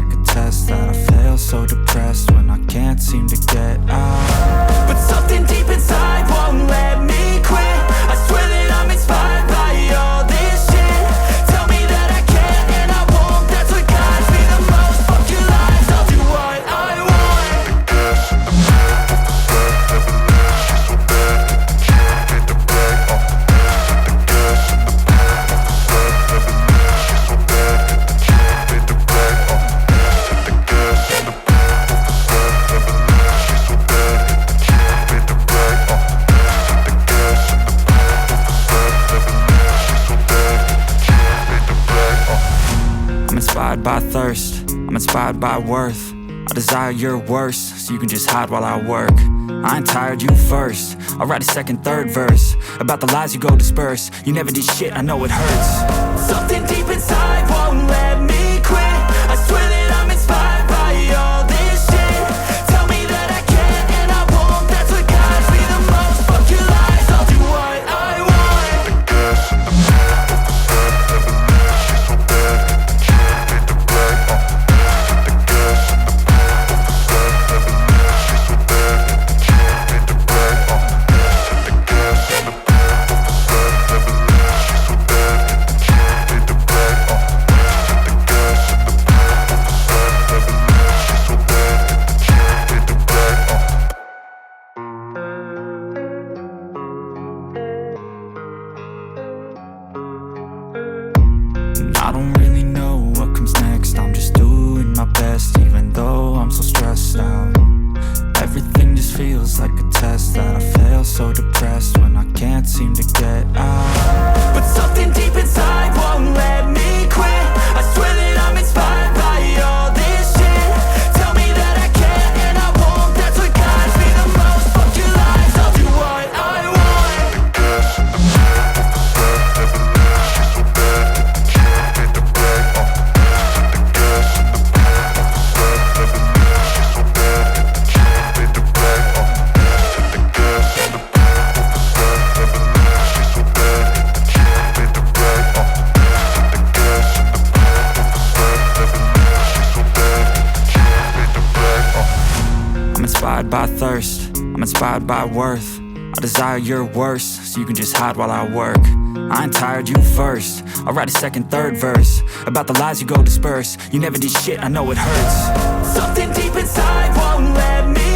like a test that I fail, so depressed when I can't seem to get out. But something deep inside won't let me quit. I swear that I'm inspired by all this shit. Tell me that I can't and I won't. That's what guides me the most. Fuck your lies, I'll do what I want. I'm inspired by thirst, I'm inspired by worth. I desire your worst, so you can just hide while I work. I ain't tired, you first. I'll write a second, third verse about the lies you go disperse. You never did shit, I know it hurts. Something deep inside won't let me quit. I swear that I'm inspired by all this shit. Tell me that I can't and I won't. That's what guides me the most. Fuck your lies, I'll do what I want. I don't really know what comes next. I'm just doing my best, even though I'm so stressed out. Everything just feels like a test that I fail, so depressed when I can't seem to get out. But something deep inside won't let me quit. I swear that I'm inspired by all this shit. Tell me that I can't and I won't. That's what guides me the most. Fuck your lies, I'll do what I want. I'm inspired by thirst, I'm inspired by worth. I desire your worst, so you can just hide while I work. I ain't tired, you first. I'll write a second, third verse about the lies you go disperse. You never did shit, I know it hurts. Something deep inside won't let me